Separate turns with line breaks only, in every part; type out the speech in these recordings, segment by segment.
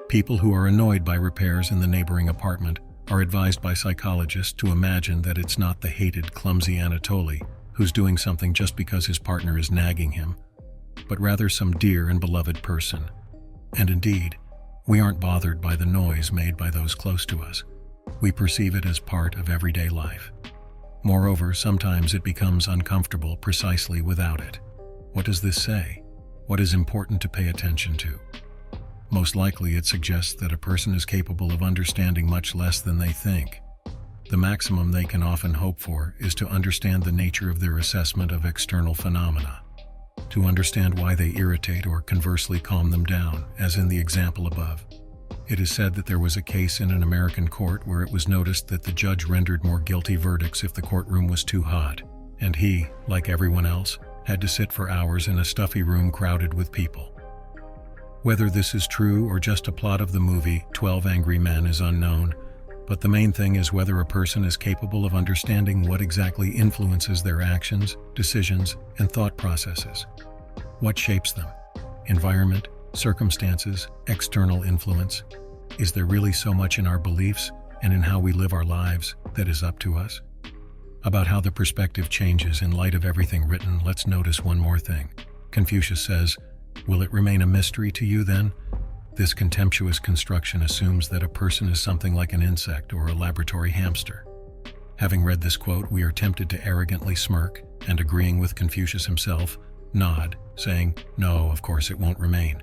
People who are annoyed by repairs in the neighboring apartment are advised by psychologists to imagine that it's not the hated, clumsy Anatoly who's doing something just because his partner is nagging him, but rather some dear and beloved person. And indeed, we aren't bothered by the noise made by those close to us. We perceive it as part of everyday life. Moreover, sometimes it becomes uncomfortable precisely without it. What does this say? What is important to pay attention to? Most likely it suggests that a person is capable of understanding much less than they think. The maximum they can often hope for is to understand the nature of their assessment of external phenomena, to understand why they irritate or conversely calm them down, as in the example above. It is said that there was a case in an American court where it was noticed that the judge rendered more guilty verdicts if the courtroom was too hot, and he, like everyone else, had to sit for hours in a stuffy room crowded with people. Whether this is true or just a plot of the movie 12 Angry Men is unknown, but the main thing is whether a person is capable of understanding what exactly influences their actions, decisions, and thought processes. What shapes them? Environment, circumstances, external influence? Is there really so much in our beliefs and in how we live our lives that is up to us? About how the perspective changes in light of everything written, let's notice one more thing. Confucius says, "Will it remain a mystery to you then?" This contemptuous construction assumes that a person is something like an insect or a laboratory hamster. Having read this quote, we are tempted to arrogantly smirk and, agreeing with Confucius himself, nod, saying, "No, of course it won't remain."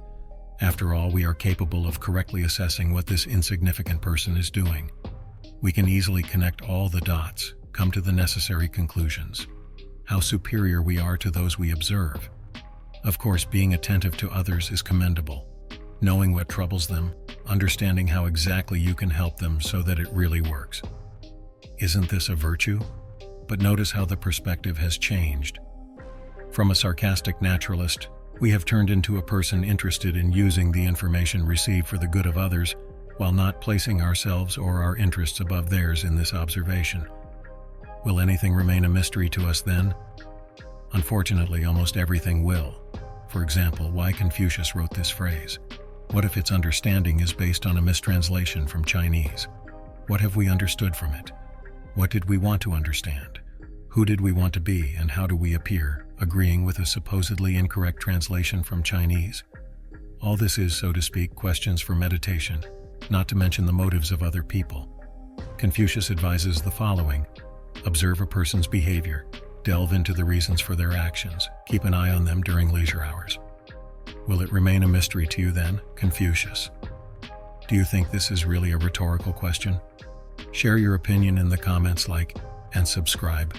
After all, we are capable of correctly assessing what this insignificant person is doing. We can easily connect all the dots, come to the necessary conclusions. How superior we are to those we observe. Of course, being attentive to others is commendable. Knowing what troubles them, understanding how exactly you can help them so that it really works. Isn't this a virtue? But notice how the perspective has changed. From a sarcastic naturalist, we have turned into a person interested in using the information received for the good of others, while not placing ourselves or our interests above theirs in this observation. Will anything remain a mystery to us then? Unfortunately, almost everything will. For example, why Confucius wrote this phrase. What if its understanding is based on a mistranslation from Chinese? What have we understood from it? What did we want to understand? Who did we want to be, and how do we appear, agreeing with a supposedly incorrect translation from Chinese? All this is, so to speak, questions for meditation, not to mention the motives of other people. Confucius advises the following: observe a person's behavior, delve into the reasons for their actions, keep an eye on them during leisure hours. Will it remain a mystery to you then, Confucius? Do you think this is really a rhetorical question? Share your opinion in the comments, like, and subscribe.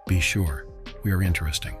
Be sure, we are interesting.